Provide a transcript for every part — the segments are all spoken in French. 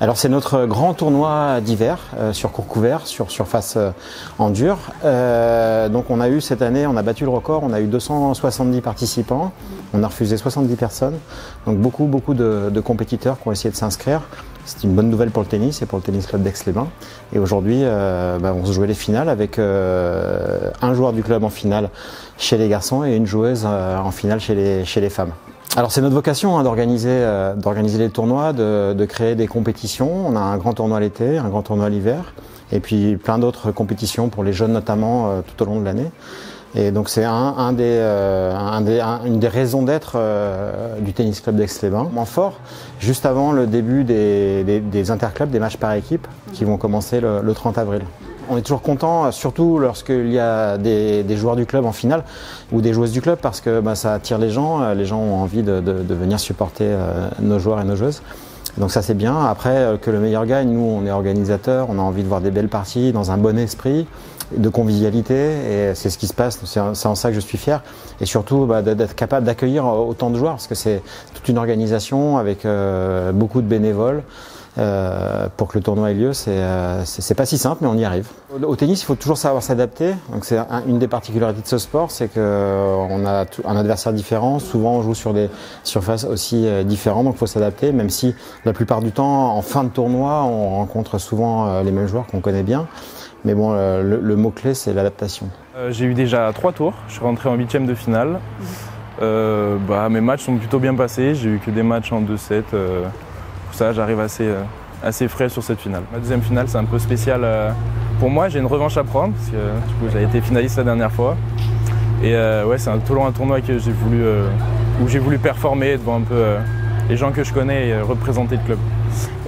Alors c'est notre grand tournoi d'hiver sur court couvert, sur surface en dur. Donc on a eu cette année, on a battu le record, on a eu 270 participants, on a refusé 70 personnes. Donc beaucoup de compétiteurs qui ont essayé de s'inscrire. C'est une bonne nouvelle pour le tennis et pour le tennis club d'Aix-les-Bains. Et aujourd'hui, on se jouait les finales avec un joueur du club en finale chez les garçons et une joueuse en finale chez les femmes. Alors c'est notre vocation d'organiser les tournois, de créer des compétitions. On a un grand tournoi l'été, un grand tournoi l'hiver, et puis plein d'autres compétitions pour les jeunes notamment tout au long de l'année. Et donc c'est une des raisons d'être du tennis club d'Aix-les-Bains. En fort, juste avant le début des interclubs, des matchs par équipe qui vont commencer le 30 avril. On est toujours content, surtout lorsqu'il y a des joueurs du club en finale ou des joueuses du club, parce que ça attire les gens ont envie de venir supporter nos joueurs et nos joueuses. Donc ça c'est bien. Après, que le meilleur gagne, nous on est organisateurs, on a envie de voir des belles parties dans un bon esprit, de convivialité, et c'est ce qui se passe, c'est en ça que je suis fier. Et surtout d'être capable d'accueillir autant de joueurs, parce que c'est toute une organisation avec beaucoup de bénévoles. Pour que le tournoi ait lieu, c'est pas si simple, mais on y arrive. Au tennis, il faut toujours savoir s'adapter. Donc c'est une des particularités de ce sport, c'est qu'on a un adversaire différent. Souvent, on joue sur des surfaces aussi différentes, donc il faut s'adapter. Même si la plupart du temps, en fin de tournoi, on rencontre souvent les mêmes joueurs qu'on connaît bien. Mais bon, le mot-clé, c'est l'adaptation. J'ai eu déjà 3 tours. Je suis rentré en 8e de finale. Mes matchs sont plutôt bien passés. J'ai eu que des matchs en 2-7. Pour ça, j'arrive assez frais sur cette finale. Ma deuxième finale, c'est un peu spécial pour moi. J'ai une revanche à prendre parce que du coup, j'avais été finaliste la dernière fois. Et c'est un tournoi que où j'ai voulu performer devant un peu les gens que je connais et représenter le club.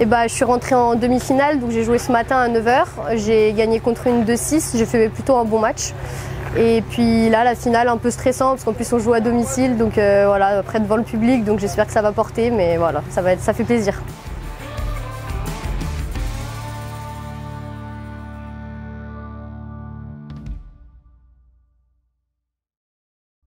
Je suis rentrée en demi-finale, donc j'ai joué ce matin à 9 h. J'ai gagné contre une 2-6, j'ai fait plutôt un bon match. Et puis là, la finale un peu stressant parce qu'en plus on joue à domicile, donc après devant le public, donc j'espère que ça va porter, mais voilà, ça fait plaisir.